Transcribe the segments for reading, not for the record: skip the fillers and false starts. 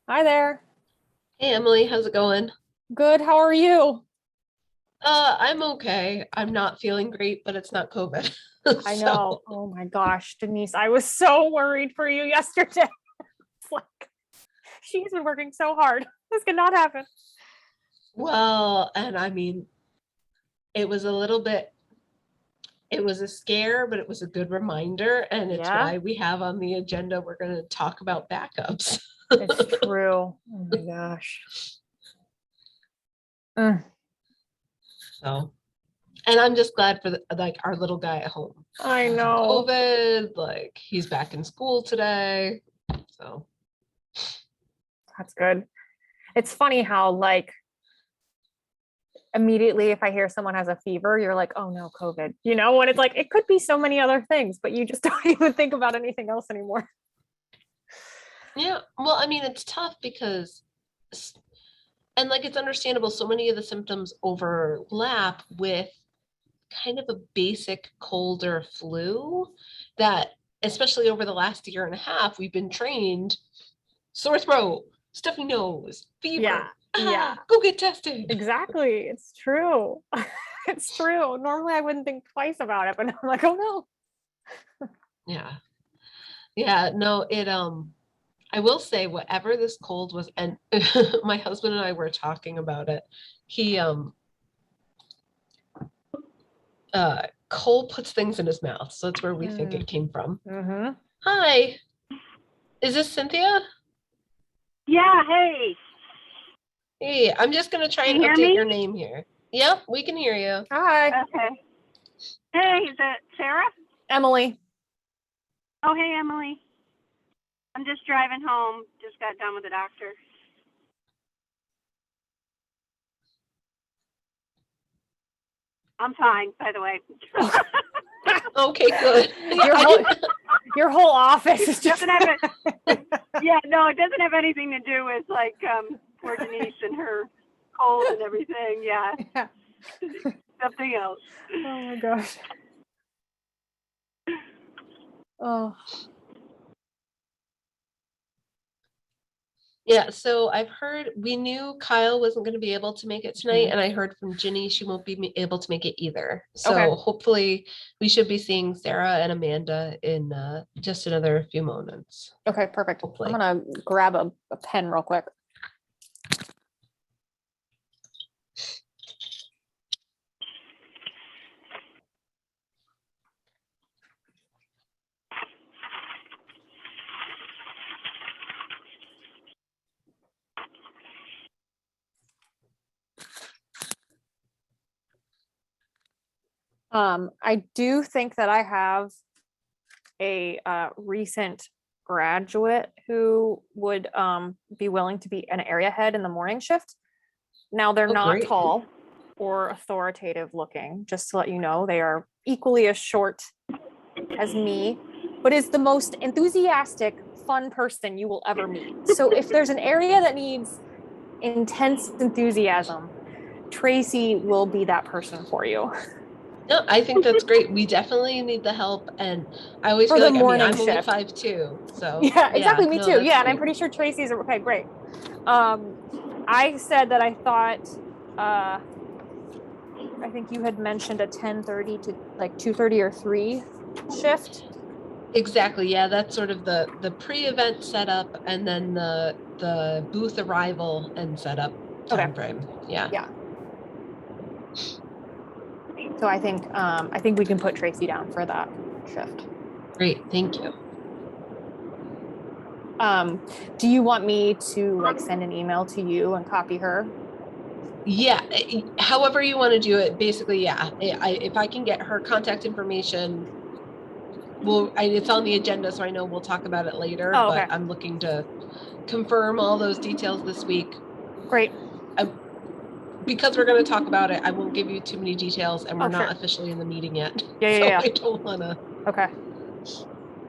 Hi there. Hey Emily, how's it going? Good. How are you? I'm okay. I'm not feeling great, but it's not COVID. I So, know. Oh my gosh, Denise, I was so worried for you yesterday. It's like she's been working so hard. This could not happen. well, and I mean, it was a little bit, it was a scare, but it was a good reminder, and it's Yeah, why we have on the agenda we're going to talk about backups. it's true. Oh my gosh. Mm, So, and I'm just glad for like our little guy at home. I Hasn't know. COVID, like he's back in school today. So, That's good. It's funny how immediately if I hear someone has a fever, you're like, oh no, COVID. When it's like it could be so many other things, but you just don't even think about anything else anymore. yeah, well, I mean, it's tough because and like it's understandable, so many of the symptoms overlap with kind of a basic cold or flu that, especially over the last year and a half, we've been trained sore throat, stuffy nose, Yeah, fever. yeah. Go get tested. Exactly. It's true. It's true. Normally I wouldn't think twice about it, but I'm like, oh no. Yeah. Yeah. No, I will say whatever this cold was, and my husband and I were talking about it. He, Cole puts things in his mouth. So that's where we think Mm, it came from. hmm. Hi, is this Cynthia? Yeah, hey, Hey, I'm just gonna try can and you hear update me? your name here. Yep, we can hear you. Hi, Okay. Hey, is it Sarah? Emily. Oh, hey, Emily. I'm just driving home. Just got done with the doctor. I'm fine, by the way. Okay, good. Yeah, your I whole didn't. your whole office is just Doesn't have it. Yeah, no, it doesn't have anything to do with like poor Denise and her cold and everything. Yeah, yeah. something else. Oh my gosh. Oh. Yeah, so I've heard we knew Kyle wasn't going to be able to make it tonight, Mhm. and I heard from Ginny she won't be able to make it either. Okay. So hopefully we should be seeing Sarah and Amanda in just another few moments. Okay, perfect. I'm Hopefully. gonna grab a pen real quick. I do think that I have a recent graduate who would be willing to be an area head in the morning shift. Now, they're Oh, not great. tall or authoritative looking, just to let you know. They are equally as short as me, but is the most enthusiastic, fun person you will ever meet. So, if there's an area that needs intense enthusiasm, Tracy will be that person for you No, I think that's great. We definitely need the help, and I always for feel the like, I mean, morning I'm only shift. 5'2", so Yeah, yeah, exactly. Me no, too. that's Yeah, and I'm great. pretty sure Tracy's okay. Great. Um, I said that I thought uh I think you had mentioned a 10:30 to like 2:30 or 3 shift. Exactly. Yeah, that's sort of the pre-event setup and then the booth arrival and setup Okay. time frame. Yeah. Yeah. So I think we can put Tracy down for that shift. Great. Thank you. Um, do you want me to like send an email to you and copy her? Yeah, however you want to do it. Basically, yeah. If I can get her contact information, it's on the agenda, so I know we'll talk about it later, Oh, but okay. I'm looking to confirm all those details this week. Great. I, because we're going to talk about it, I won't give you too many details, and we're Oh, not sure. officially in the meeting yet. Yeah, yeah, So yeah. I don't want to. Okay.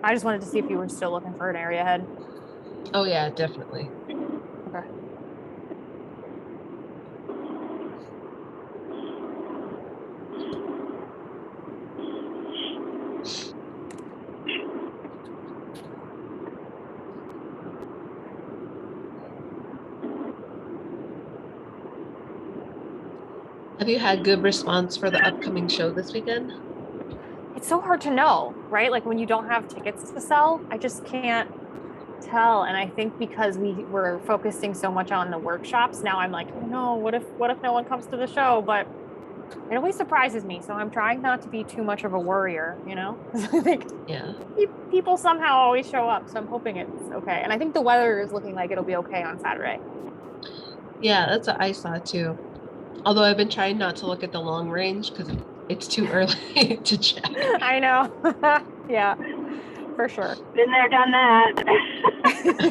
I just wanted to see if you were still looking for an area head. Oh, yeah, definitely. Okay. Have you had good response for the upcoming show this weekend? It's so hard to know, right? Like when you don't have tickets to sell, I just can't tell. And I think because we were focusing so much on the workshops, now I'm like, oh no, what if no one comes to the show? But it always surprises me. So I'm trying not to be too much of a worrier, you know? I think Yeah. people somehow always show up. So I'm hoping it's okay. And I think the weather is looking like it'll be okay on Saturday. Yeah, that's what I saw too. Although I've been trying not to look at the long range because it's too early to check. I know. Yeah, for sure. Been there, done that.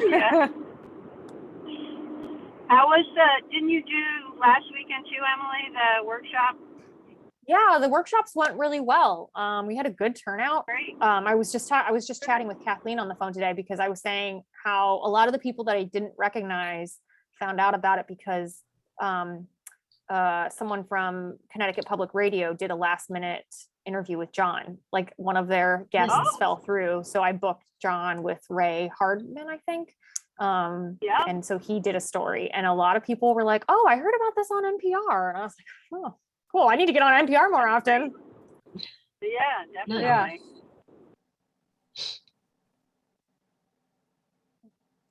Yeah. How was didn't you do last weekend too, Emily, the workshop? Yeah, the workshops went really well. We had a good turnout. Great. I was just chatting with Kathleen on the phone today because I was saying how a lot of the people that I didn't recognize found out about it because someone from Connecticut Public Radio did a last minute interview with John. Like one of their guests Oh. fell through, so I booked John with Ray Hardman, I think. Yeah. And so he did a story, and a lot of people were like, "Oh, I heard about this on NPR," and I was like, "Oh, cool! I need to get on NPR more often." Yeah, definitely. Yeah.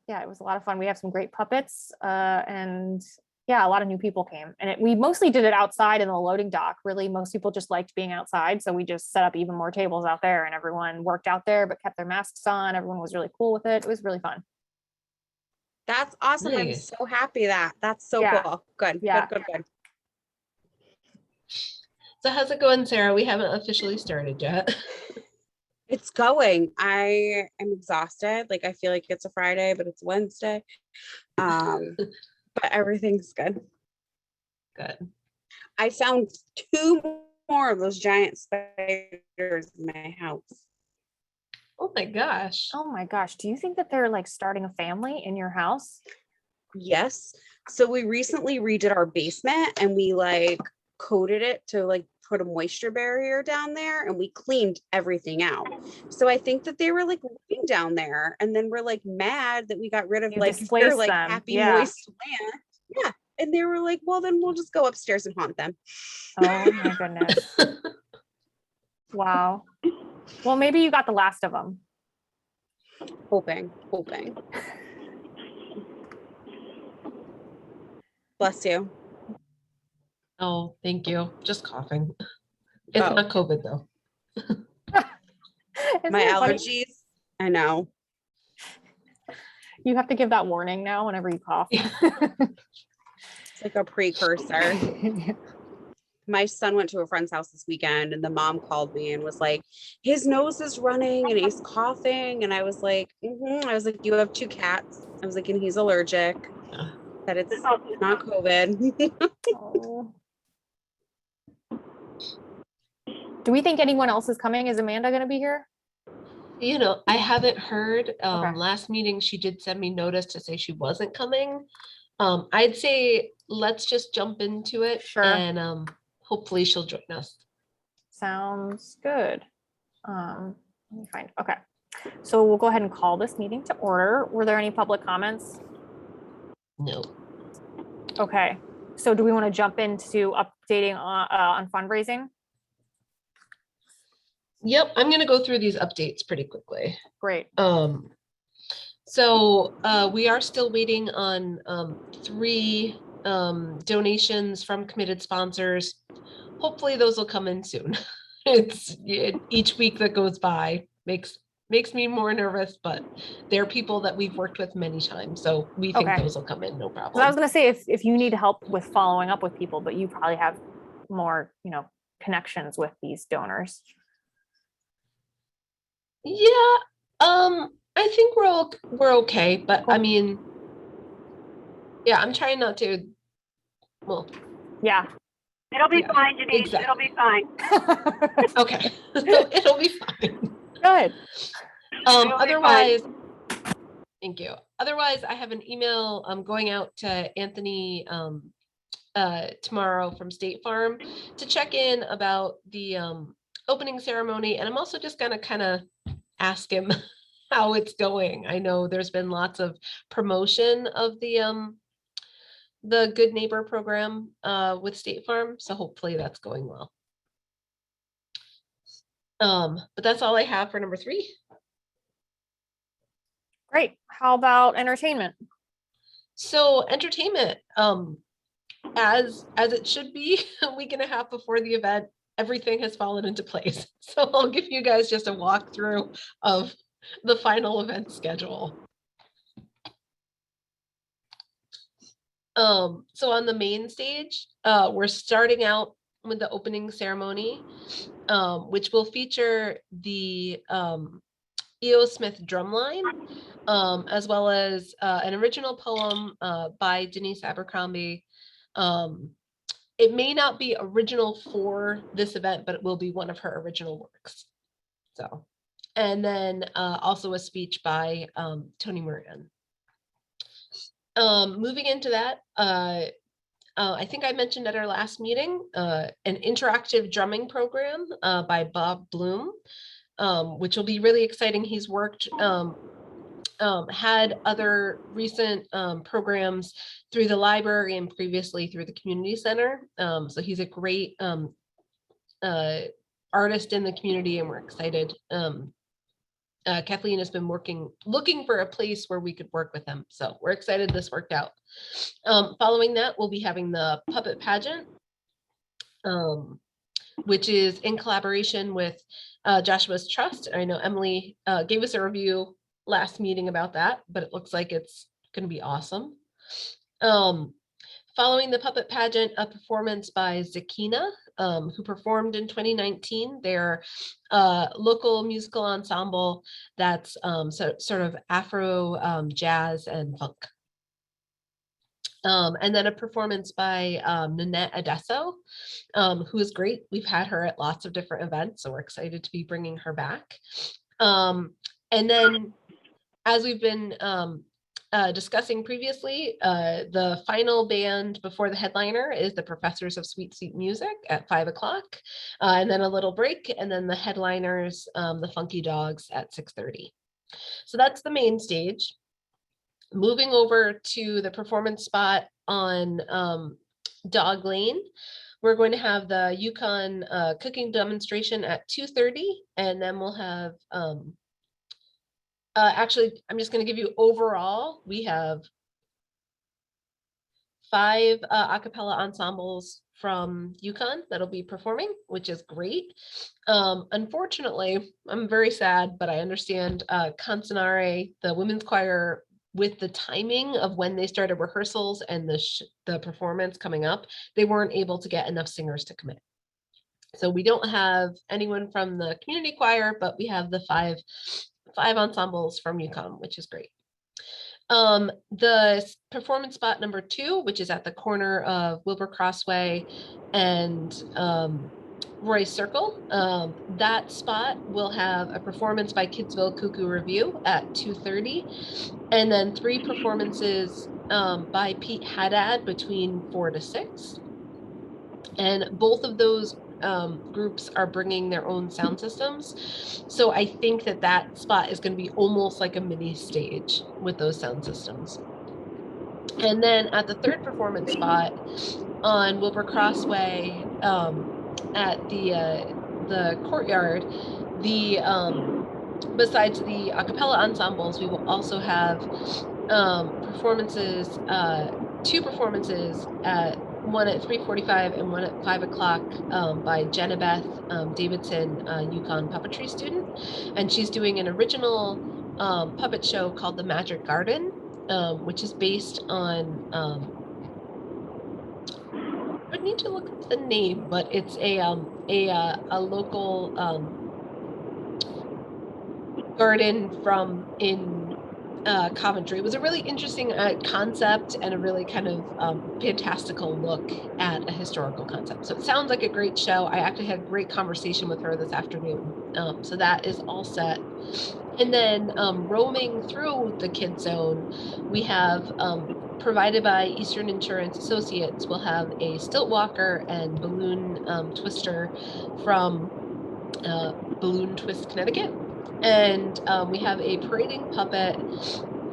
Yeah, it was a lot of fun. We have some great puppets, and yeah, a lot of new people came. And we mostly did it outside in the loading dock. Really, most people just liked being outside, so we just set up even more tables out there, and everyone worked out there but kept their masks on. Everyone was really cool with it. It was really fun. That's awesome. I'm Nice. so happy that's so Yeah. cool. Good, Yeah. good. So how's it going, Sarah? We haven't officially started yet. It's going. I am exhausted. Like I feel like it's a Friday, but it's Wednesday. But everything's good. Good. I found 2 more of those giant spiders in my house. Oh my gosh. Oh my gosh, do you think that they're like starting a family in your house? Yes. So we recently redid our basement and we like coated it to like put a moisture barrier down there and we cleaned everything out. So I think that they were like living down there and then we're like mad that we got rid of You like their displaced like them. happy Yeah. moist land. Yeah. And they were like, well, then we'll just go upstairs and haunt them. Oh my goodness. Wow. Well, maybe you got the last of them. Hoping. Bless you. Oh, thank you. Just coughing. It's Oh. not COVID though. Isn't My it funny? allergies. I know. You have to give that warning now whenever you cough. It's like a precursor. My son went to a friend's house this weekend and the mom called me and was like, his nose is running and he's coughing. And I was like, I was like, you have 2 cats. I was like, and he's allergic. That it's not COVID. Oh. Do we think anyone else is coming? Is Amanda going to be here? You know, I haven't heard. Okay. Last meeting, she did send me notice to say she wasn't coming. I'd say let's just jump into it. Sure. And hopefully she'll join us. Sounds good. Let me find. Okay. So we'll go ahead and call this meeting to order. Were there any public comments? No. Okay. So do we want to jump into updating on fundraising? Yep, I'm gonna go through these updates pretty quickly. Great. So we are still waiting on 3 donations from committed sponsors. Hopefully those will come in soon. Each week that goes by makes me more nervous, but they're people that we've worked with many times, so we think Okay. those will come in, no So I was problem. going to say if you need help with following up with people, but you probably have more, connections with these donors. Yeah, I think we're okay, but I Cool. mean, yeah, I'm trying not to. Well, Yeah. It'll be Yeah, fine, Denise. exactly. It'll be fine. okay, so it'll be fine. Good. It'll be Otherwise, thank you. Otherwise, I have an email going out to Anthony tomorrow from State Farm to check in about the opening ceremony, and I'm also just gonna kind of ask him how it's going. I know there's been lots of promotion of the the Good Neighbor program with State Farm. So hopefully that's going well. But that's all I have for number 3. Great. How about entertainment? So entertainment, as it should be, a week and a half before the event, everything has fallen into place. So I'll give you guys just a walkthrough of the final event schedule. So on the main stage, we're starting out with the opening ceremony, which will feature the E.O. Smith drumline, as well as an original poem by Denise Abercrombie. It may not be original for this event, but it will be one of her original works. So, and then also a speech by Toni Moran. Moving into that, I think I mentioned at our last meeting, an interactive drumming program by Bob Bloom, which will be really exciting. He's worked, had other recent programs through the library and previously through the community center. So he's a great artist in the community, and we're excited. Kathleen has been looking for a place where we could work with him. So we're excited this worked out. Following that, we'll be having the puppet pageant, which is in collaboration with Joshua's Trust. I know Emily gave us a review last meeting about that, but it looks like it's going to be awesome. Following the puppet pageant, a performance by Zakina, who performed in 2019. They're a local musical ensemble that's sort of Afro jazz and funk. And then a performance by Nanette Adesso, who is great. We've had her at lots of different events, so we're excited to be bringing her back. And then, as we've been discussing previously, the final band before the headliner is the Professors of Sweet Sweet Music at 5 o'clock, and then a little break, and then the headliners, the Funky Dogs at 6:30. So that's the main stage. Moving over to the performance spot on Dog Lane, we're going to have the Yukon cooking demonstration at 2:30, and then we'll have actually, I'm just going to give you overall, we have 5 a cappella ensembles from Yukon that'll be performing, which is great. Unfortunately, I'm very sad, but I understand Cansanare, the women's choir, with the timing of when they started rehearsals and the performance coming up, they weren't able to get enough singers to commit. So we don't have anyone from the community choir, but we have the five ensembles from Yukon, which is great. The performance spot number 2, which is at the corner of Wilbur Crossway and Royce Circle, that spot will have a performance by Kidsville Cuckoo Review at 2:30, and then 3 performances by Pete Haddad between 4 to 6. And both of those groups are bringing their own sound systems. So I think that spot is going to be almost like a mini stage with those sound systems. And then at the 3rd performance spot on Wilbur Crossway, at the courtyard, besides the a cappella ensembles, we will also have performances, 2 performances one at 3:45 and one at 5 o'clock by Jenabeth Davidson, Yukon puppetry student. And she's doing an original puppet show called The Magic Garden, which is based on, I would need to look up the name, but it's a local garden in Coventry. It was a really interesting concept and a really kind of fantastical look at a historical concept. So it sounds like a great show. I actually had a great conversation with her this afternoon. So that is all set. And then roaming through the Kid Zone, we have, provided by Eastern Insurance Associates, we'll have a stilt walker and balloon twister from Balloon Twist, Connecticut. And we have a parading puppet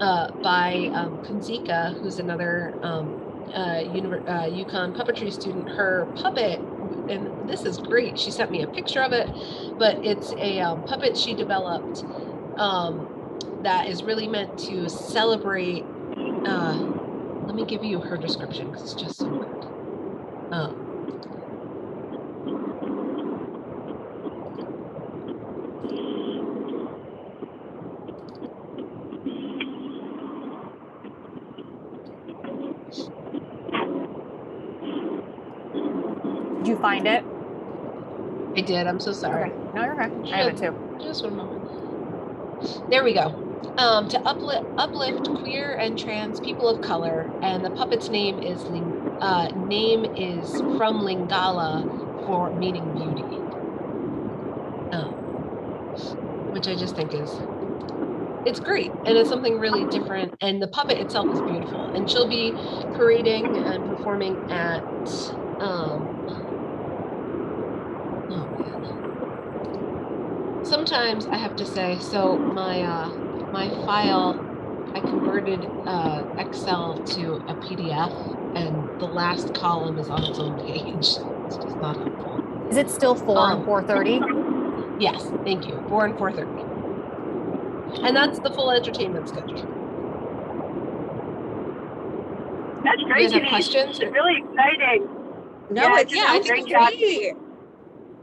by Kunzika, who's another UConn puppetry student. Her puppet, and this is great, she sent me a picture of it, but it's a puppet she developed that is really meant to celebrate. Let me give you her description because it's just so good. Did you find it? I did. I'm so sorry. Okay. No, you're okay. I have it too. Just one moment. There we go. To uplift queer and trans people of color, and the puppet's name is from Lingala, for meaning beauty, which I just think it's great, and it's something really different. And the puppet itself is beautiful, and she'll be parading and performing at sometimes I have to say, so my file, I converted Excel to a PDF, and the last column is on its own page. It's just not helpful. Is it still 4 and 4:30? Yes, thank you. 4 and 4:30. And that's the full entertainment schedule. That's You great, guys have Denise. questions? It's really exciting. No, Yeah, it yeah, sounds great great.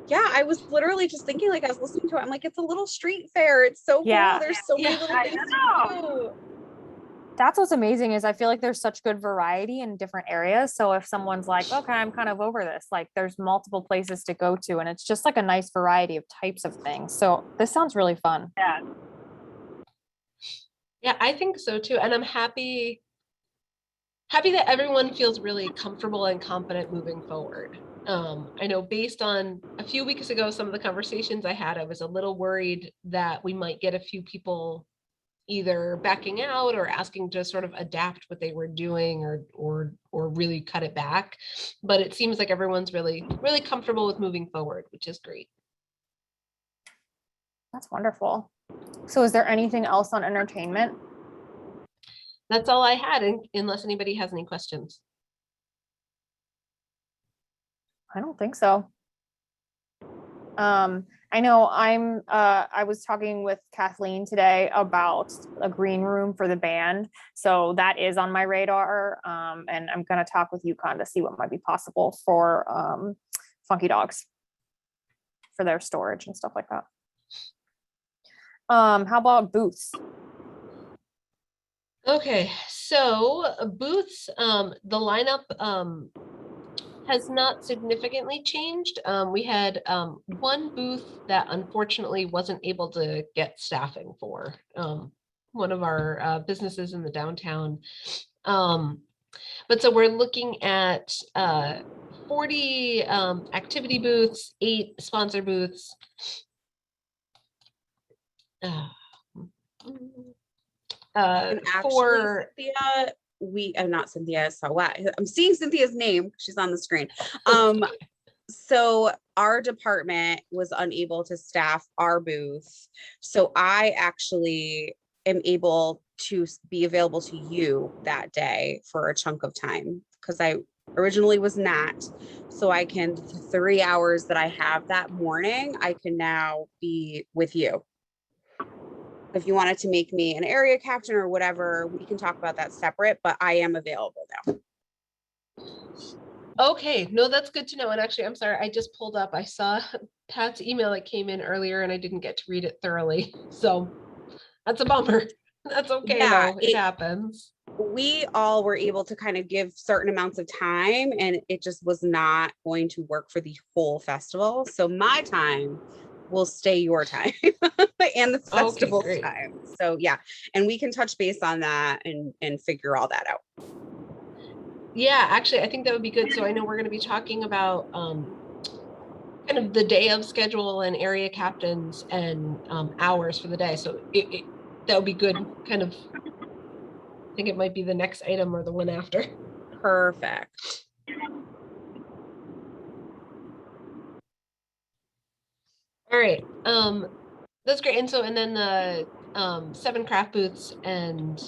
Yeah, I was literally just thinking, like, I was listening to it. I'm like, it's a little street fair. It's so Yeah. cool. There's so many Yeah, little I things to know. do. That's what's amazing is I feel like there's such good variety in different areas. So if someone's like, okay, I'm kind of over this, like there's multiple places to go to, and it's just like a nice variety of types of things. So this sounds really fun. Yeah. Yeah, I think so too. And I'm happy that everyone feels really comfortable and confident moving forward. I know based on a few weeks ago, some of the conversations I had, I was a little worried that we might get a few people either backing out or asking to sort of adapt what they were doing or really cut it back. But it seems like everyone's really comfortable with moving forward, which is great. That's wonderful. So is there anything else on entertainment? That's all I had, unless anybody has any questions. I don't think so. I know I was talking with Kathleen today about a green room for the band. So that is on my radar. And I'm going to talk with UConn to see what might be possible for Funky Dogs for their storage and stuff like that. How about booths? Okay, so booths, the lineup has not significantly changed. We had one booth that unfortunately wasn't able to get staffing for, one of our businesses in the downtown. But so we're looking at 40 activity booths, 8 sponsor booths. And actually, For Cynthia, I'm not Cynthia, so what? I'm seeing Cynthia's name. She's on the screen. So our department was unable to staff our booth. So I actually am able to be available to you that day for a chunk of time because I originally was not. So I can, the 3 hours that I have that morning, I can now be with you. If you wanted to make me an area captain or whatever, we can talk about that separate, but I am available now. okay, no, that's good to know. And actually, I'm sorry, I just pulled up, I saw Pat's email that came in earlier and I didn't get to read it thoroughly. So that's a bummer. That's okay Yeah, though, it happens. We all were able to kind of give certain amounts of time and it just was not going to work for the whole festival. So my time will stay your time and the festival great. time. So yeah, and we can touch base on that and figure all that out. Yeah, actually, I think that would be good. So I know we're going to be talking about kind of the day of schedule and area captains and hours for the day. So that would be good. Kind of, I think it might be the next item or the one after. Perfect. All right. That's great. And so, and then 7 craft booths and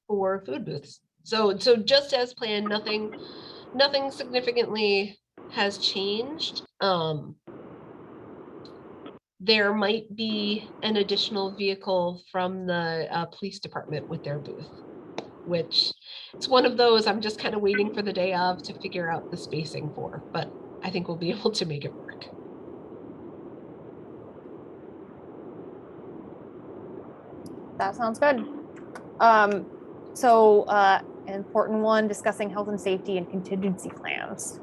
4 food booths. So just as planned, nothing significantly has changed. There might be an additional vehicle from the police department with their booth, which it's one of those I'm just kind of waiting for the day of to figure out the spacing for, but I think we'll be able to make it work. That sounds good. So an important one, discussing health and safety and contingency plans.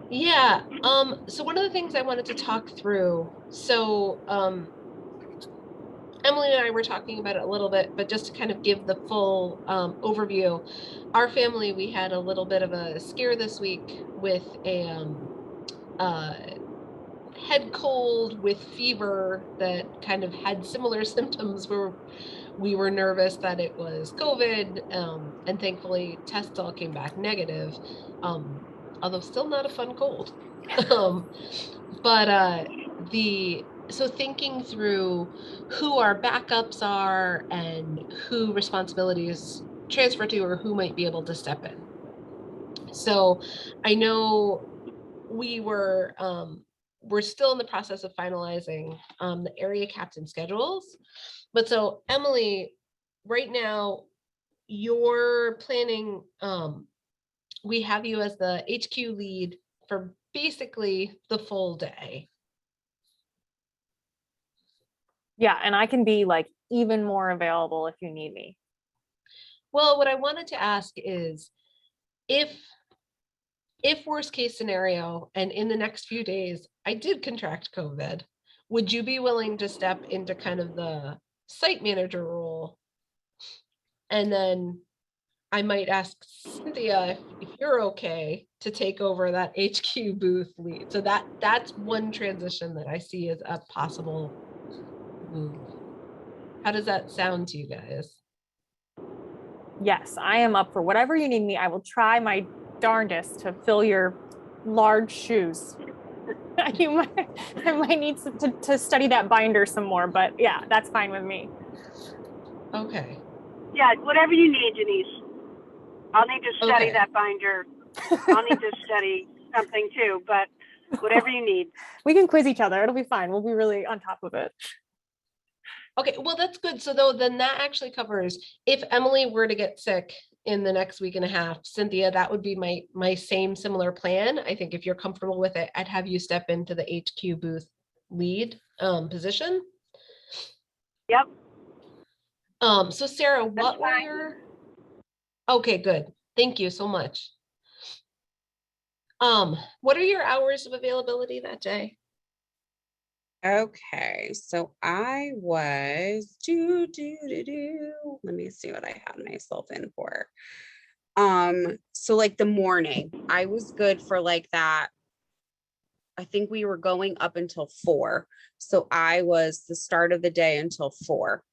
Yeah, so one of the things I wanted to talk through, so Emily and I were talking about it a little bit, but just to kind of give the full overview, our family, we had a little bit of a scare this week with a head cold with fever that kind of had similar symptoms where we were nervous that it was COVID, and thankfully tests all came back negative, although still not a fun cold. So thinking through who our backups are and who responsibilities transfer to or who might be able to step in. So I know we're still in the process of finalizing the area captain schedules. But so Emily, right now, you're planning, we have you as the HQ lead for basically the full day. Yeah, and I can be like even more available if you need me. Well, what I wanted to ask is if worst case scenario, and in the next few days, I did contract COVID, would you be willing to step into kind of the site manager role? And then I might ask Cynthia if you're okay to take over that HQ booth lead. So that's one transition that I see as a possible move. How does that sound to you guys? Yes, I am up for whatever you need me. I will try my darndest to fill your large shoes. I might need to study that binder some more, but yeah, that's fine with me. Okay. Yeah, whatever you need, Denise. I'll need to study Okay. that binder. I'll need to study something too, but whatever you need. We can quiz each other. It'll be fine. We'll be really on top of it. Okay, well, that's good. So then that actually covers if Emily were to get sick in the next week and a half, Cynthia, that would be my same similar plan. I think if you're comfortable with it, I'd have you step into the HQ booth lead position. Yep. So Sarah, what were fine. your, okay, good. Thank you so much. What are your hours of availability that day? Okay, so I was let me see what I had myself in for. So like the morning, I was good for like that. I think we were going up until 4. So I was the start of the day until 4.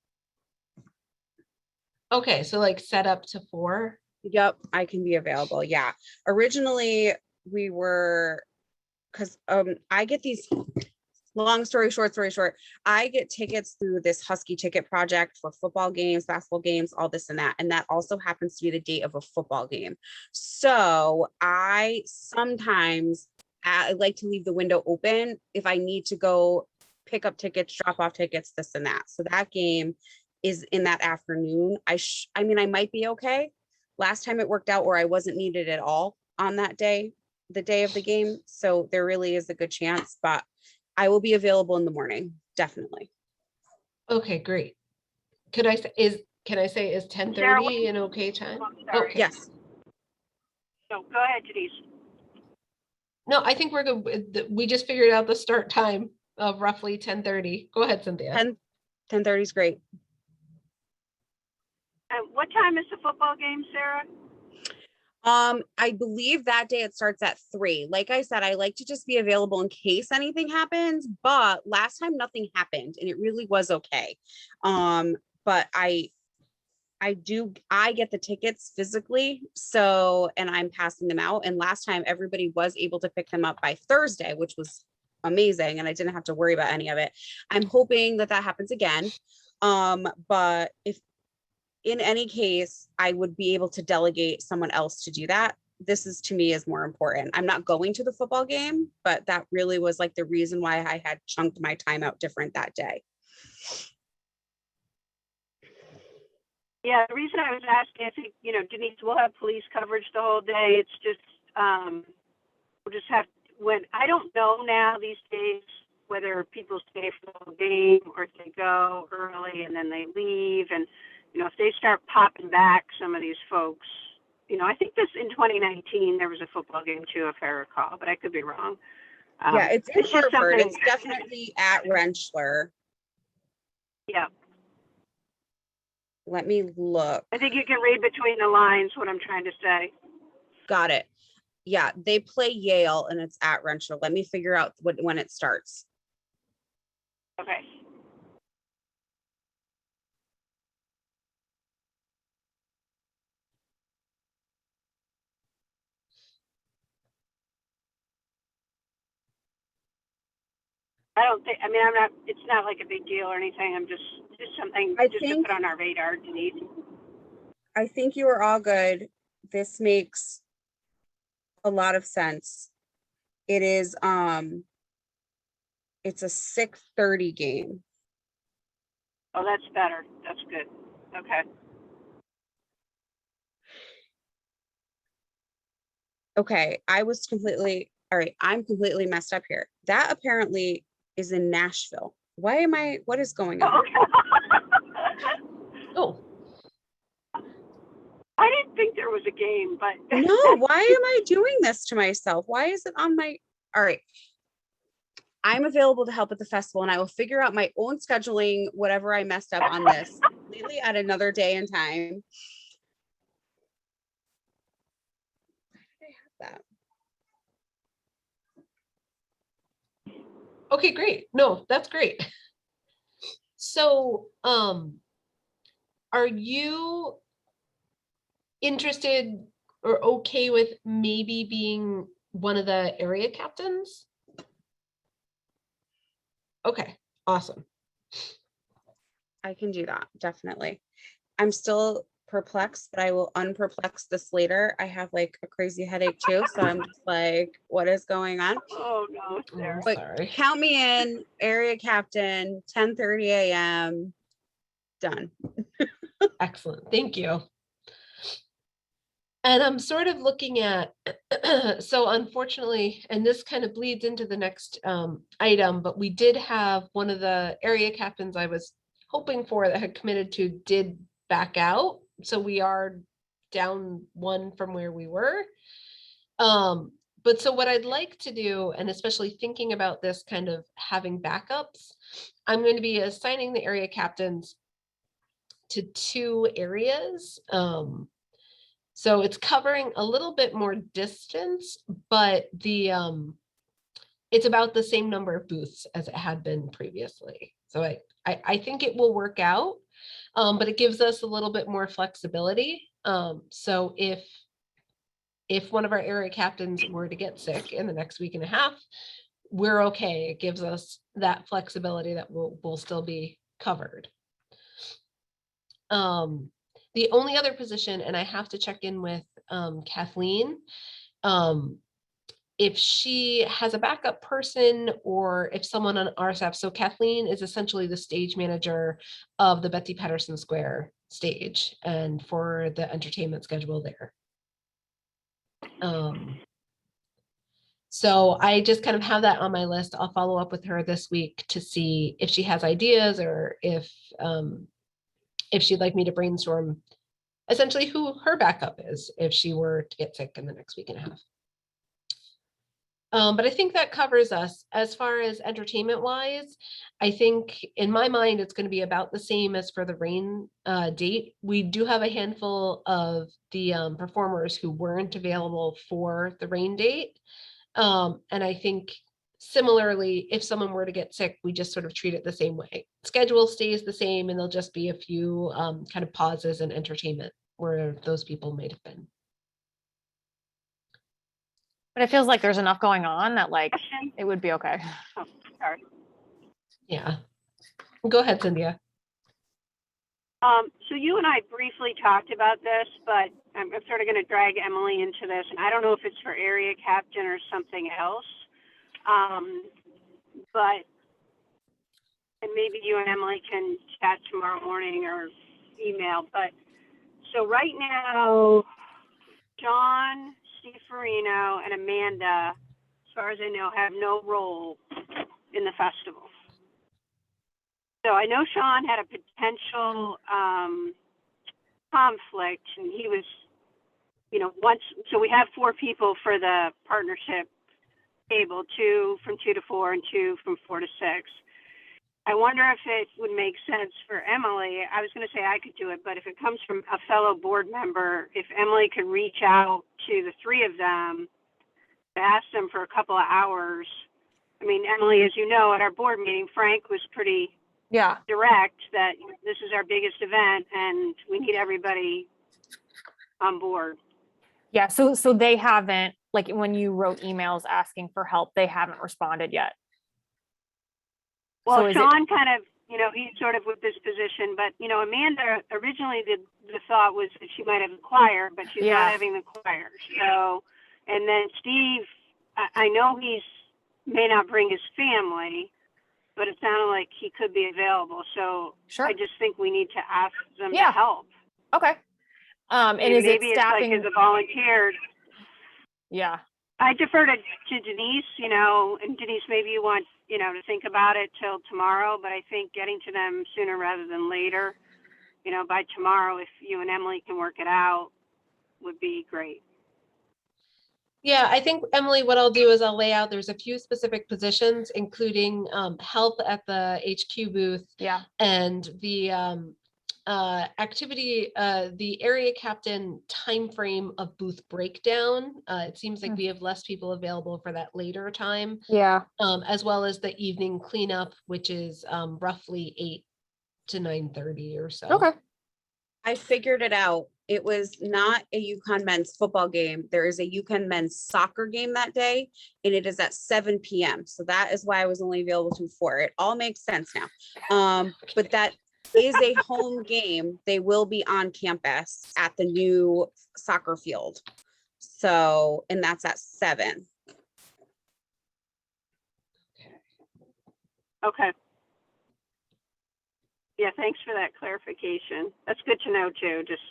Okay, so like set up to 4. Yep, I can be available. Yeah. Originally we were, because I get these, long story short, I get tickets through this Husky ticket project for football games, basketball games, all this and that. And that also happens to be the date of a football game. So I sometimes I like to leave the window open if I need to go pick up tickets, drop off tickets, this and that. So that game is in that afternoon. I mean, I might be okay. Last time it worked out where I wasn't needed at all on that day, the day of the game. So there really is a good chance, but I will be available in the morning, definitely. Okay, great. Can I say is 10:30 an okay time? Okay. Yes. So go ahead, Denise. No, I think we're good. We just figured out the start time of roughly 10:30. Go ahead, Cynthia. 10:30 is great. What time is the football game, Sarah? I believe that day it starts at 3. Like I said, I like to just be available in case anything happens, but last time nothing happened and it really was okay. But I get the tickets physically, so, and I'm passing them out. And last time everybody was able to pick them up by Thursday, which was amazing. And I didn't have to worry about any of it. I'm hoping that that happens again. But if in any case, I would be able to delegate someone else to do that. This is to me is more important. I'm not going to the football game, but that really was like the reason why I had chunked my time out different that day. Yeah, the reason I was asking, I think, you know, Denise, we'll have police coverage the whole day. It's just, we'll just have, I don't know now these days whether people stay for the whole game or if they go early and then they leave. And, you know, if they start popping back some of these folks, you know, I think this in 2019, there was a football game too, if I recall, but I could be wrong. Yeah, it's in just Hartford. something- It's definitely at Rentschler. Yeah, Let me look. I think you can read between the lines what I'm trying to say. Got it. Yeah, they play Yale and it's at Rentschler. Let me figure out when it starts. Okay. I don't think, I mean, it's not like a big deal or anything. I'm just something I just to think- put on our radar, Denise. I think you are all good. This makes a lot of sense. It is it's a 6:30 game. Oh, that's better. That's good. Okay. Okay, I was completely all right. I'm completely messed up here. That apparently is in Nashville. What is going on? Oh, I didn't think there was a game, but No, why am I doing this to myself? Why is it on my all right? I'm available to help at the festival and I will figure out my own scheduling, whatever I messed up on this completely at another day and time. Why did I have that? okay, great. No, that's great. So, are you interested or okay with maybe being one of the area captains? Okay, awesome. I can do that, definitely. I'm still perplexed, but I will unperplex this later. I have like a crazy headache too, so I'm just like, what is going on? oh no, Sarah. But Sorry. count me in, area captain, 10:30 a.m. Done. Excellent, thank you. And I'm sort of looking at, so unfortunately, and this kind of bleeds into the next item, but we did have one of the area captains I was hoping for that had committed to did back out. So we are down one from where we were. But so what I'd like to do, and especially thinking about this kind of having backups, I'm going to be assigning the area captains to 2 areas. So it's covering a little bit more distance, but it's about the same number of booths as it had been previously. So I think it will work out, but it gives us a little bit more flexibility. So if one of our area captains were to get sick in the next week and a half, we're okay. It gives us that flexibility that we'll still be covered. The only other position, and I have to check in with Kathleen, if she has a backup person or if someone on our staff. So Kathleen is essentially the stage manager of the Betsy Patterson Square stage and for the entertainment schedule there. So I just kind of have that on my list. I'll follow up with her this week to see if she has ideas or if she'd like me to brainstorm essentially who her backup is if she were to get sick in the next week and a half. But I think that covers us. As far as entertainment wise, I think in my mind, it's going to be about the same as for the rain date. We do have a handful of the performers who weren't available for the rain date. And I think similarly, if someone were to get sick, we just sort of treat it the same way. Schedule stays the same and there'll just be a few kind of pauses in entertainment where those people might have been. But it feels like there's enough going on that like Question? it would be okay. Oh, sorry. Yeah. Go ahead, Cynthia. So you and I briefly talked about this, but I'm sort of going to drag Emily into this, and I don't know if it's for area captain or something else. But, and maybe you and Emily can chat tomorrow morning or email, but so right now, John, Steve Farino, and Amanda, as far as I know, have no role in the festival. So I know Sean had a potential conflict, and he was, so we have 4 people for the partnership table, 2 from 2 to 4 and 2 from 4 to 6. I wonder if it would make sense for Emily. I was going to say I could do it, but if it comes from a fellow board member, if Emily could reach out to the 3 of them, to ask them for a couple of hours. I mean, Emily, as you know, at our board meeting, Frank was pretty Yeah. direct that this is our biggest event and we need everybody on board. Yeah. So they haven't, like when you wrote emails asking for help, they haven't responded yet. Well, So is it- Sean kind of, he's sort of with this position, but, Amanda, originally the thought was that she might have the choir, but she's Yeah. not having the choir. So, and then Steve, I know may not bring his family, but it sounded like he could be available. So Sure. I just think we need to ask them Yeah. to help. Okay. And is it Maybe it's like staffing? as a volunteer. Yeah. I defer to Denise, and Denise, maybe you want, to think about it till tomorrow, but I think getting to them sooner rather than later, by tomorrow, if you and Emily can work it out, would be great. Yeah, I think, Emily, what I'll do is I'll lay out, there's a few specific positions, including help at the HQ booth Yeah. and the activity, the area captain timeframe of booth breakdown. It seems like Mm. we have less people available for that later time, Yeah. as well as the evening cleanup, which is roughly 8 to 9:30 or so. Okay. I figured it out. It was not a UConn men's football game. There is a UConn men's soccer game that day, and it is at 7 p.m. So that is why I was only available to 4. It all makes sense now. But that is a home game. They will be on campus at the new soccer field. So, and that's at 7. Okay. Yeah, thanks for that clarification. That's good to know too. Just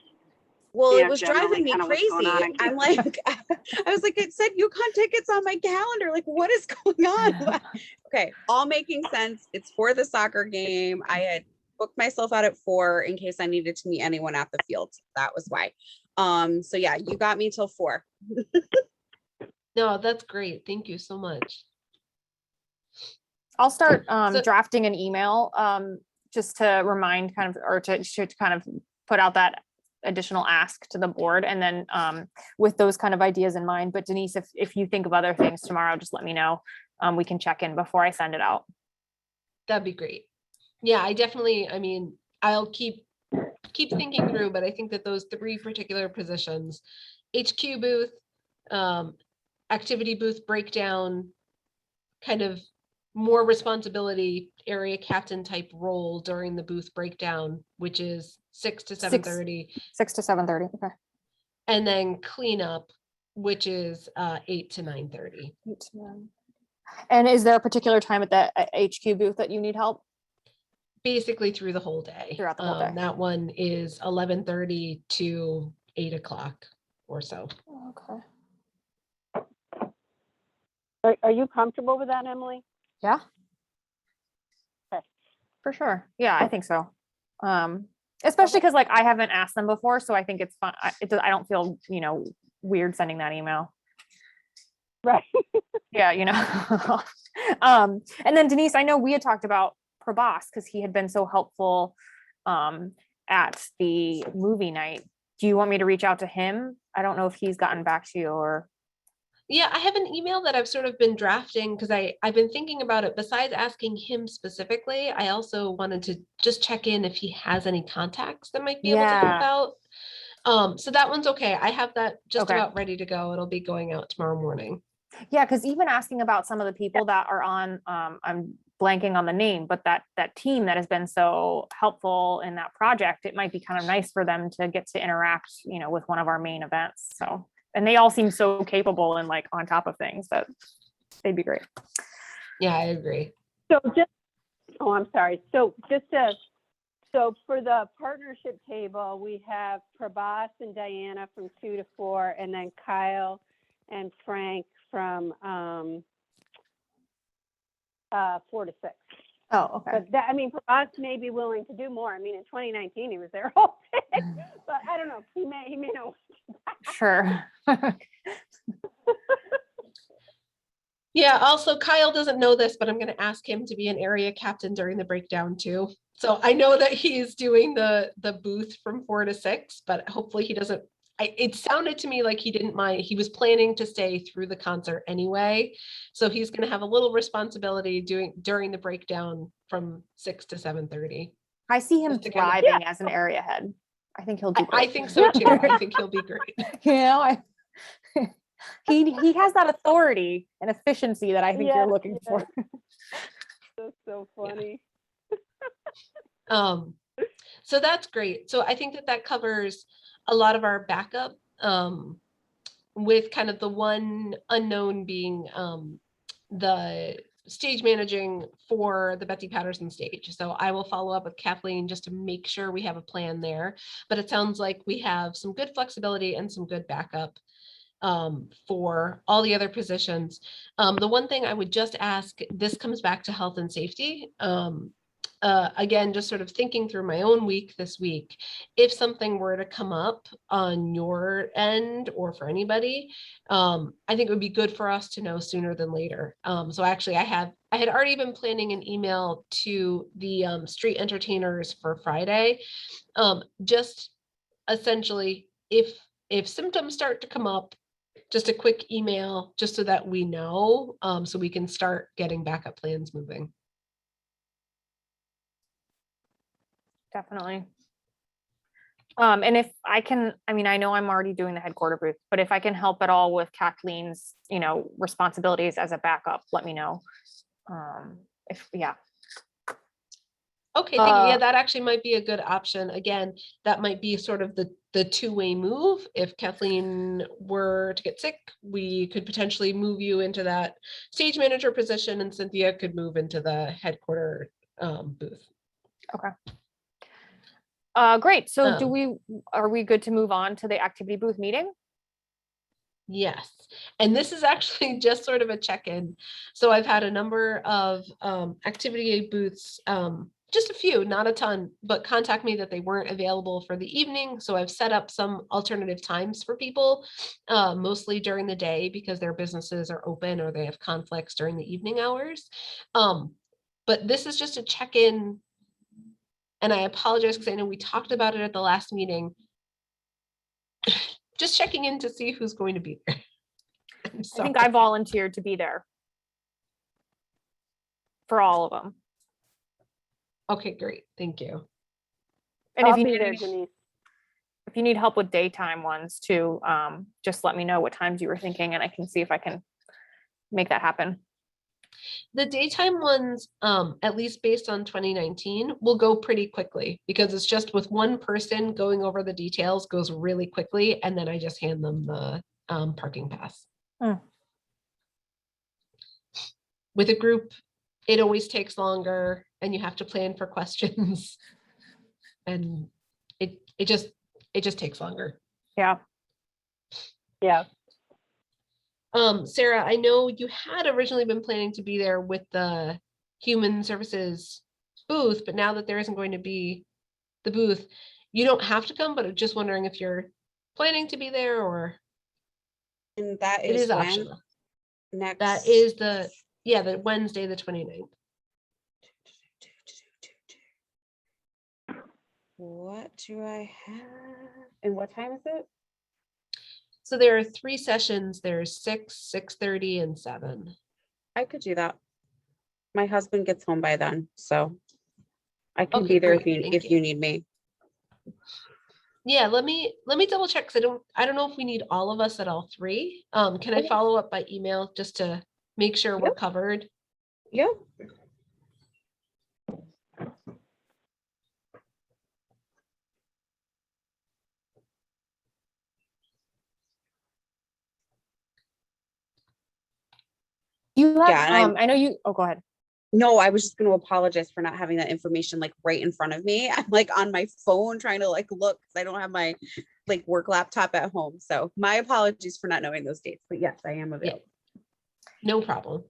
Well, Yeah, it was generally driving me kinda what's going crazy. on in I'm like, I was like, it said UConn tickets on my calendar. Like, what is going on? Okay, all making sense. It's for the soccer game. I had booked myself out at 4 in case I needed to meet anyone at the field. That was why. So yeah, you got me till 4. No, that's great. Thank you so much. I'll start So- drafting an email just to remind kind of, or to kind of put out that additional ask to the board, and then with those kind of ideas in mind. But Denise, if you think of other things tomorrow, just let me know. We can check in before I send it out. That'd be great. Yeah, I mean, I'll keep thinking through, but I think that those 3 particular positions, HQ booth, activity booth breakdown, kind of more responsibility, area captain type role during the booth breakdown, which is 6 to 7:30, 6 to 7:30. Okay. and then cleanup, which is 8 to 9:30. And is there a particular time at the HQ booth that you need help? Basically through the whole day. Throughout the whole day. That one is 11:30 to 8 o'clock or so. Okay. Are you comfortable with that, Emily? Yeah. Okay. For sure. Yeah, I think so. Especially because like I haven't asked them before, so I think it's fun. I don't feel, weird sending that email. Right. Yeah, and then Denise, I know we had talked about Prabhas because he had been so helpful at the movie night. Do you want me to reach out to him? I don't know if he's gotten back to you or. Yeah, I have an email that I've sort of been drafting because I've been thinking about it. Besides asking him specifically, I also wanted to just check in if he has any contacts that might be able to help out. So that one's okay. I have that just Okay. about ready to go. It'll be going out tomorrow morning. Yeah, because even asking about some of the people that are on, I'm blanking on the name, but that team that has been so helpful in that project, it might be kind of nice for them to get to interact, with one of our main events. So, and they all seem so capable and like on top of things that they'd be great. Yeah, I agree. So I'm sorry. So for the partnership table, we have Prabhas and Diana from 2 to 4, and then Kyle and Frank from 4 to 6. Oh, okay. But Prabhas may be willing to do more. In 2019 he was there all day, but I don't know. He may know. Sure. Yeah, also Kyle doesn't know this, but I'm going to ask him to be an area captain during the breakdown too. So I know that he's doing the booth from 4 to 6, but hopefully he doesn't. It sounded to me like he didn't mind. He was planning to stay through the concert anyway. So he's going to have a little responsibility during the breakdown from 6 to 7:30. I see him Just to kind of- thriving as an area head. I think he'll do I great. think so too. I think he'll be great. He has that authority and efficiency that I think you're looking for. That's so funny. So that's great. So I think that covers a lot of our backup, with kind of the one unknown being the stage managing for the Betsy Patterson stage. So I will follow up with Kathleen just to make sure we have a plan there. But it sounds like we have some good flexibility and some good backup for all the other positions. The one thing I would just ask, this comes back to health and safety. Again, just sort of thinking through my own week this week, if something were to come up on your end or for anybody, I think it would be good for us to know sooner than later. So actually I had already been planning an email to the street entertainers for Friday. Just essentially, if symptoms start to come up, just a quick email, just so that we know, so we can start getting backup plans moving. Definitely. And if I can, I know I'm already doing the headquarter booth, but if I can help at all with Kathleen's, responsibilities as a backup, let me know. Okay, thank you. Yeah, that actually might be a good option. Again, that might be sort of the two-way move. If Kathleen were to get sick, we could potentially move you into that stage manager position, and Cynthia could move into the headquarter booth. Okay. Great. So are we good to move on to the activity booth meeting? Yes. And this is actually just sort of a check-in. So I've had a number of activity booths, just a few, not a ton, but contact me that they weren't available for the evening. So I've set up some alternative times for people, mostly during the day because their businesses are open or they have conflicts during the evening hours. But this is just a check-in. And I apologize because I know we talked about it at the last meeting. Just checking in to see who's going to be there. I think I volunteered to be there for all of them. Okay, great. Thank you. And I'll be there, Denise. If you need help with daytime ones too, just let me know what times you were thinking and I can see if I can make that happen. The daytime ones, at least based on 2019, will go pretty quickly because it's just with one person going over the details goes really quickly. And then I just hand them the parking pass. With a group, it always takes longer and you have to plan for questions. And it just takes longer. Yeah. Yeah. Sarah, I know you had originally been planning to be there with the human services booth, but now that there isn't going to be the booth, you don't have to come, but I'm just wondering if you're planning to be there or. And that It is is when? optional. Next. That is the Wednesday, the 29th. What do I have? And what time is it? So there are 3 sessions. There's 6, 6:30, and 7. I could do that. My husband gets home by then, so I can Okay, be there great. Thank if you need me. Yeah, let me double check, because I don't know if we need all of us at all three. Can I Okay. follow up by email just to make sure we're Yep. covered? Yeah. You have, Yeah, and I know you, oh, go ahead. no, I was just going to apologize for not having that information like right in front of me. I'm like on my phone trying to like look because I don't have my like work laptop at home. So my apologies for not knowing those dates. But yes, I am Yeah, available. no problem.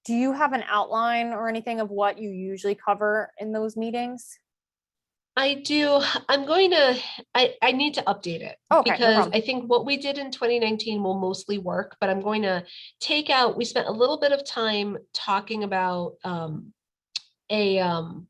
Do you have an outline or anything of what you usually cover in those meetings? I do. I need to update it Okay, no because problem. I think what we did in 2019 will mostly work, but I'm going to take out, we spent a little bit of time talking about a um,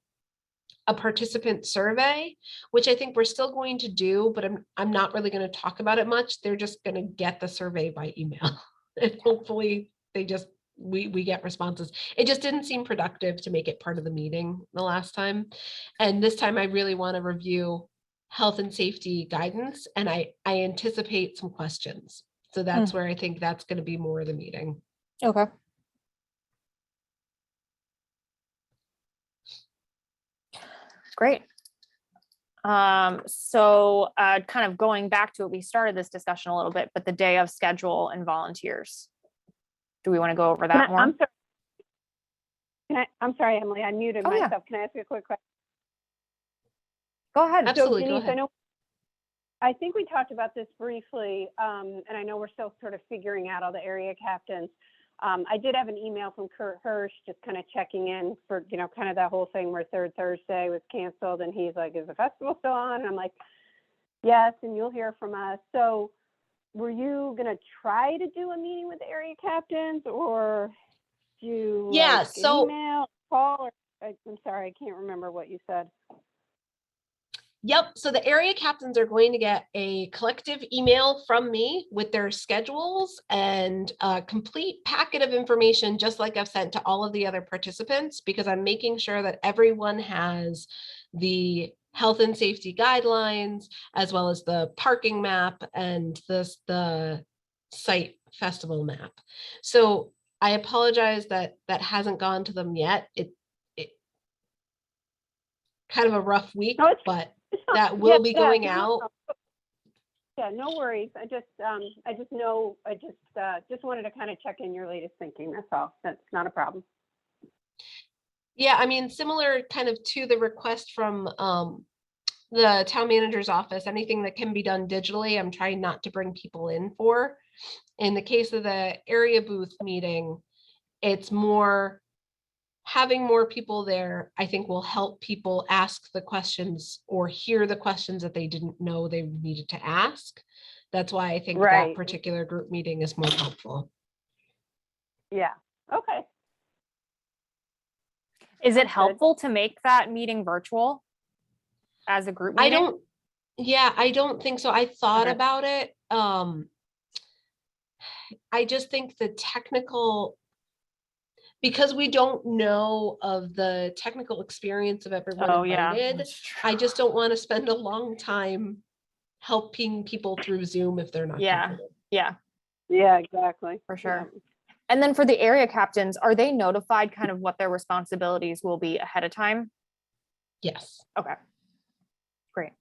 a participant survey, which I think we're still going to do, but I'm not really going to talk about it much. They're just going to get the survey by email. And hopefully they just we get responses. It just didn't seem productive to make it part of the meeting the last time. And this time I really want to review health and safety guidance, and I anticipate some questions. So that's where I think that's going to be more of the meeting. Okay. Great. So kind of going back to it, we started this discussion a little bit, but the day of schedule and volunteers. Do we want to go over that more? I'm sorry. I'm sorry, Emily, I muted Oh, yeah. myself. Can I ask you a quick question? Go ahead. Absolutely. So Go Denise, ahead. I think we talked about this briefly, and I know we're still sort of figuring out all the area captains. I did have an email from Kurt Hirsch just kind of checking in for, kind of that whole thing where Third Thursday was canceled, and he's like, is the festival still on? And I'm like, yes, and you'll hear from us. So were you going to try to do a meeting with the area captains, or do Yeah, like so an email, call, or I'm sorry, I can't remember what you said. Yep. So the area captains are going to get a collective email from me with their schedules and a complete packet of information, just like I've sent to all of the other participants, because I'm making sure that everyone has the health and safety guidelines, as well as the parking map and the site festival map. So I apologize that that hasn't gone to them yet. It kind of a rough week, No, but that will be going out. Yeah, no worries. I just wanted to kind of check in your latest thinking. That's all. That's not a problem. Yeah, I mean, similar kind of to the request from the town manager's office, anything that can be done digitally, I'm trying not to bring people in for. In the case of the area booth meeting, it's more having more people there, I think will help people ask the questions or hear the questions that they didn't know they needed to ask. That's why I think Right. that particular group meeting is more helpful. Yeah. Okay. Is it Sounds good. helpful to make that meeting virtual as a group meeting? I don't think so. I thought Okay. about it. I just think the technical, because we don't know of the technical experience of everyone Oh, yeah. invited, That's true. I just don't want to spend a long time helping people through Zoom if they're not Yeah, comfortable. yeah, Yeah, exactly. for sure. Yeah. And then for the area captains, are they notified kind of what their responsibilities will be ahead of time? Yes. Okay. Great.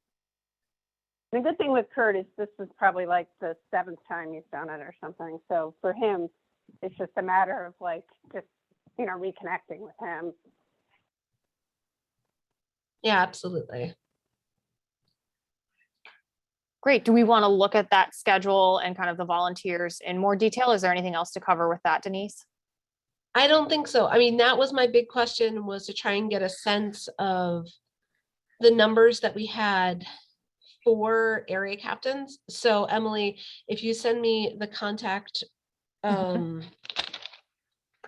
The good thing with Kurt is this is probably like the 7th time you've done it or something. So for him, it's just a matter of like just reconnecting with him. Yeah, absolutely. Great. Do we want to look at that schedule and kind of the volunteers in more detail? Is there anything else to cover with that, Denise? I don't think so. I mean, that was my big question, was to try and get a sense of the numbers that we had for area captains. So Emily, if you send me the contact, For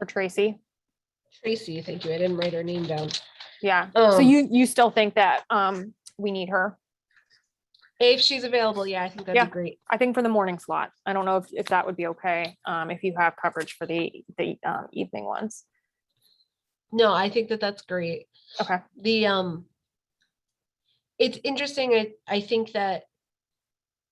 Tracy? Tracy, thank you. I didn't write her name down. Yeah. So you still think that we need her? If she's available, yeah, I think that'd Yeah. be great. I think for the morning slot. I don't know if that would be okay, if you have coverage for the evening ones. No, I think that that's great. Okay. it's interesting. I think that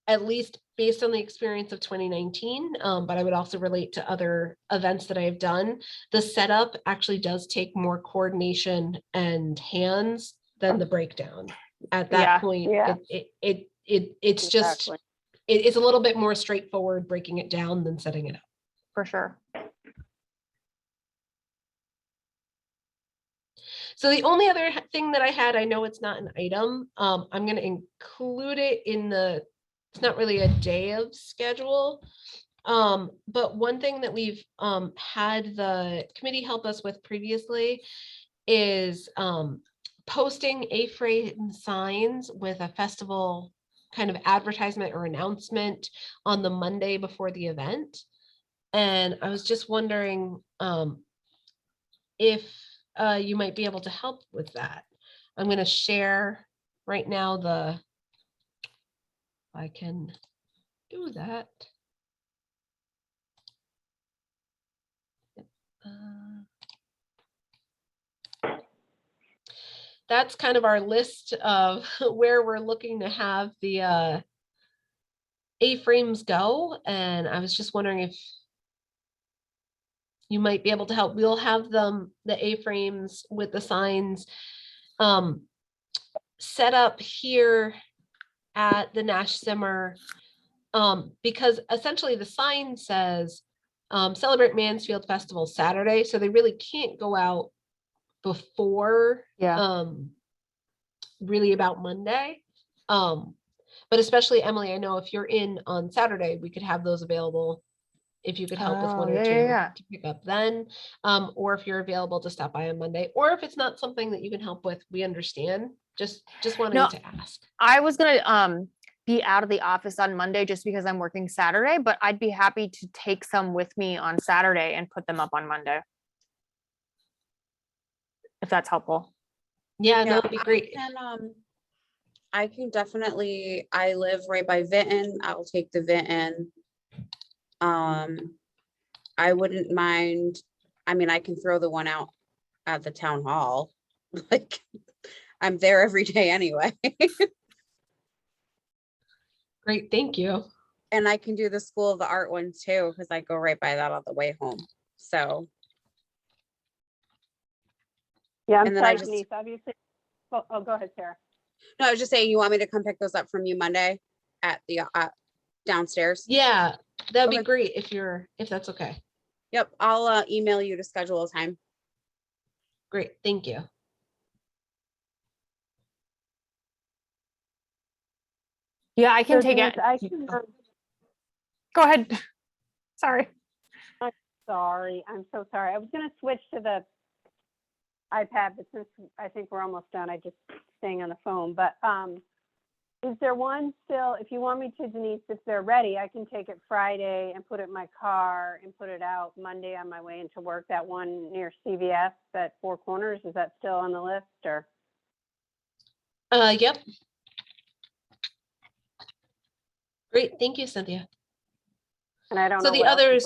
at least based on the experience of 2019, but I would also relate to other events that I have done, the setup actually does take more coordination and hands than the breakdown. At that Yeah. point, Yeah. it's just, Exactly. it's a little bit more straightforward breaking it down than setting it up. For sure. So the only other thing that I had, I know it's not an item, I'm going to include it in the, it's not really a day of schedule. But one thing that we've had the committee help us with previously is posting A-frame signs with a festival kind of advertisement or announcement on the Monday before the event. And I was just wondering if you might be able to help with that. I'm going to share right now I can do that. That's kind of our list of where we're looking to have the A-frames go. And I was just wondering if you might be able to help. We'll have them, the A-frames with the signs set up here at the Nash Simmer, because essentially the sign says Celebrate Mansfield Festival Saturday. So they really can't go out before really about Monday. But especially Emily, I know if you're in on Saturday, we could have those available if you could help with one or two to pick up then, or if you're available to stop by on Monday, or if it's not something that you can help with, we understand. Just wanting to ask. I was gonna be out of the office on Monday just because I'm working Saturday, but I'd be happy to take some with me on Saturday and put them up on Monday. If that's helpful. Yeah, that would be great. I can definitely, I live right by Vinton. I'll take the Vinton. I wouldn't mind, I mean, I can throw the one out at the town hall. Like, I'm there every day anyway. Great, thank you. And I can do the School of the Art one too, because I go right by that on the way home. So. Yeah, I'm And then I sorry, just- Denise, obviously. Oh, go ahead, Sarah. No, I was just saying, you want me to come pick those up from you Monday at the downstairs? Yeah, that'd be Okay. great if that's okay. Yep, I'll email you to schedule a time. Great, thank you. Yeah, I can So take Denise, it. I can, Go ahead. Sorry. sorry, I'm so sorry. I was gonna switch to the iPad, but since I think we're almost done, I just staying on the phone, but is there one still, if you want me to, Denise, if they're ready, I can take it Friday and put it in my car and put it out Monday on my way into work, that one near CVS at Four Corners, is that still on the list or? Yep. Great, thank you, Cynthia. And I don't So know the what else is others,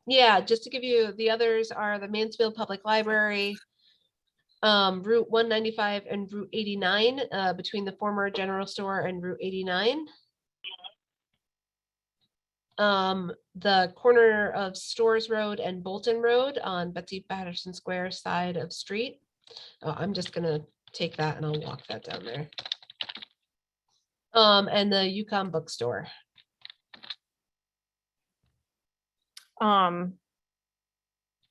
left. just to give you, the others are the Mansfield Public Library, Route 195 and Route 89, between the former general store and Route 89. The corner of Stores Road and Bolton Road on Betsy Patterson Square side of street. I'm just gonna take that and I'll walk that down there. And the Yukon bookstore. I'm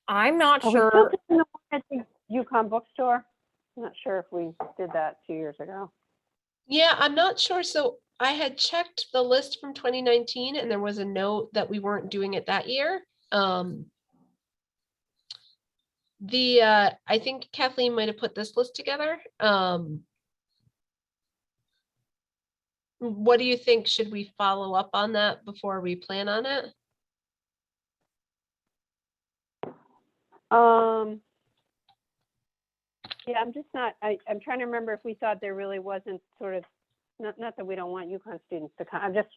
not Are we still sure. doing the one at the Yukon bookstore? I'm not sure if we did that 2 years ago. Yeah, I'm not sure. So I had checked the list from 2019 and there was a note that we weren't doing it that year. I think Kathleen might have put this list together. What do you think? Should we follow up on that before we plan on it? Yeah, I'm just not, I'm trying to remember if we thought there really wasn't sort of, not that we don't want Yukon students to come, I'm just,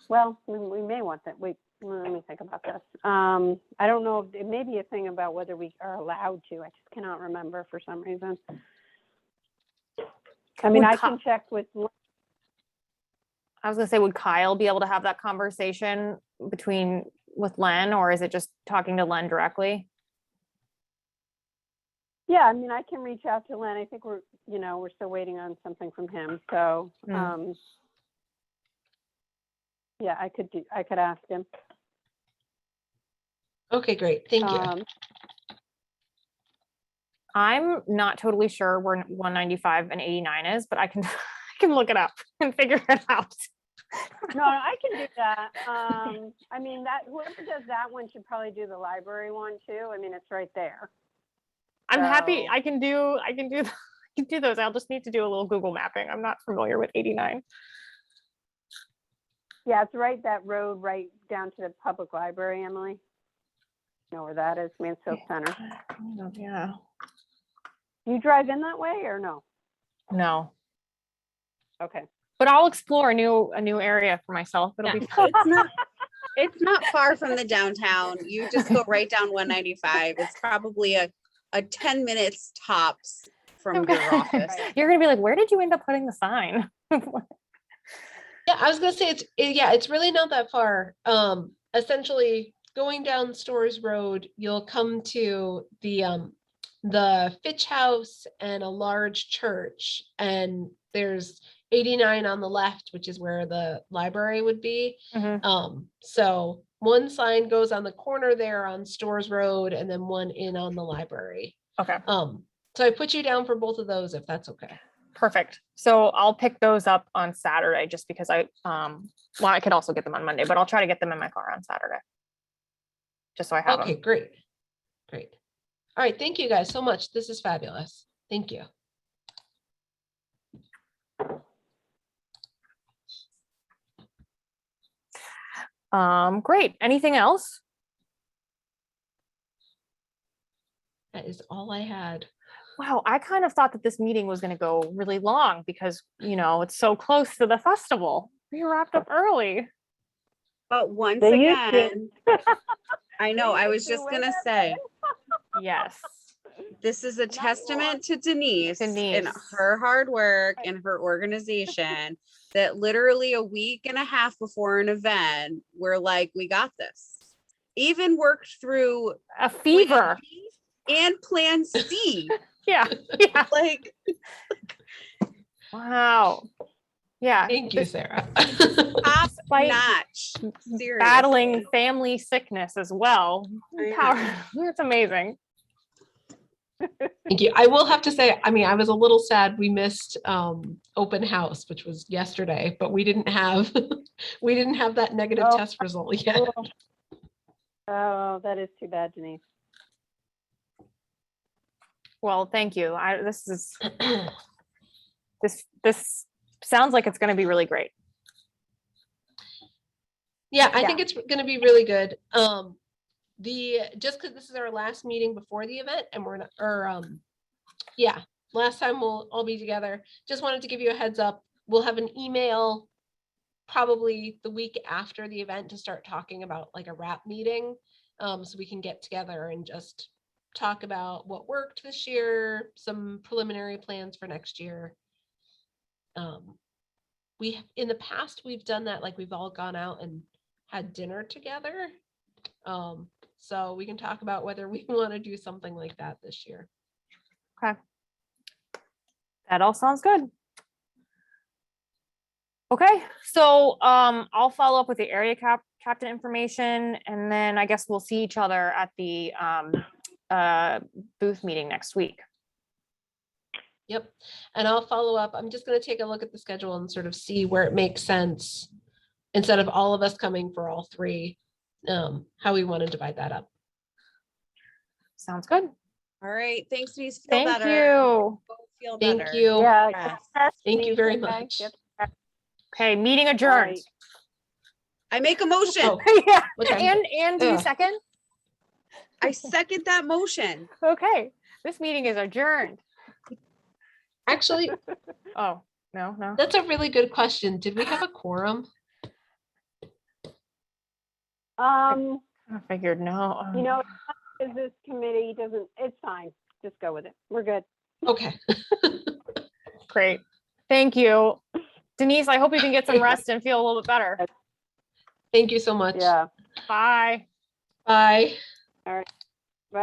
well, we may want that, wait, let me think about this. I don't know, it may be a thing about whether we are allowed to, I just cannot remember for some reason. I mean, Would I Ky- can check with, I was gonna say, would Kyle be able to have that conversation with Len, or is it just talking to Len directly? yeah, I mean, I can reach out to Len. I think we're still waiting on something from him. So, yeah, I could ask him. Okay, great. Thank you. I'm not totally sure where 195 and 89 is, but I can I can look it up and figure it out. No, I can do that. I mean, that whoever does that one should probably do the library one too. I mean, it's right there. I'm happy. So- I can do I can do those. I'll just need to do a little Google mapping. I'm not familiar with 89. Yeah, it's right that road right down to the public library, Emily. You know where that is, Mansfield Center. Yeah. Do you drive in that way or no? No. Okay. But I'll explore a new area for myself. It'll be fun. It's not far from the downtown. You just go right down 195. It's probably a 10 minutes tops from your office. You're gonna be like, where did you end up putting the sign? Yeah, I was gonna say it's really not that far. Essentially going down Stores Road, you'll come to the Fitch House and a large church, and there's 89 on the left, which is where the library would be. Mhm. So one sign goes on the corner there on Stores Road, and then one in on the library. Okay, So I put you down for both of those, if that's okay. perfect. So I'll pick those up on Saturday just because I could also get them on Monday, but I'll try to get them in my car on Saturday. Just so I have Okay, them. great. All right, thank you guys so much. This is fabulous. Thank you. Great. Anything else? That is all I had. Wow, I kind of thought that this meeting was going to go really long because, it's so close to the festival. We wrapped up early. But once They used to. again, I know, I was just gonna say, Yes. this is a testament to Denise and her hard work and her organization that literally a week and a half before an event, we're like, we got this. Even worked through A fever. Plan B and Plan C. Yeah. Like, Wow. Yeah. Thank you, Sarah. top Despite notch. Seriously. battling family sickness as well. I know. It's amazing. Thank you. I will have to say, I mean, I was a little sad we missed open house, which was yesterday, but we didn't have that negative Oh. test result yet. Oh, that is too bad, Denise. Well, thank you. This sounds like it's going to be really great. Yeah, I Yeah. think it's going to be really good. Just because this is our last meeting before the event, and we're not, last time we'll all be together. Just wanted to give you a heads up. We'll have an email probably the week after the event to start talking about like a wrap meeting, so we can get together and just talk about what worked this year, some preliminary plans for next year. In the past we've done that, like we've all gone out and had dinner together. So we can talk about whether we want to do something like that this year. Okay. That all sounds good. Okay, so I'll follow up with the area captain information, and then I guess we'll see each other at the booth meeting next week. Yep. And I'll follow up. I'm just going to take a look at the schedule and sort of see where it makes sense, instead of all of us coming for all three, how we want to divide that up. Sounds good. All right. Thanks, Denise. Feel Thank better. you. Both feel Thank better. you. Yeah. Yes. Thank you very Okay, much. yep. Okay, meeting adjourned. Right. I make a motion. Oh, Yeah. okay. And do you Ugh. second? I second that motion. Okay, this meeting is adjourned. Actually, Oh, no. that's a really good question. Did we have a quorum? I figured no. This committee doesn't, it's fine. Just go with it. We're good. Okay. Great. Thank you. Denise, I hope you can get some rest and feel a little bit better. Thank you so much. Yeah. Bye. Bye. All right.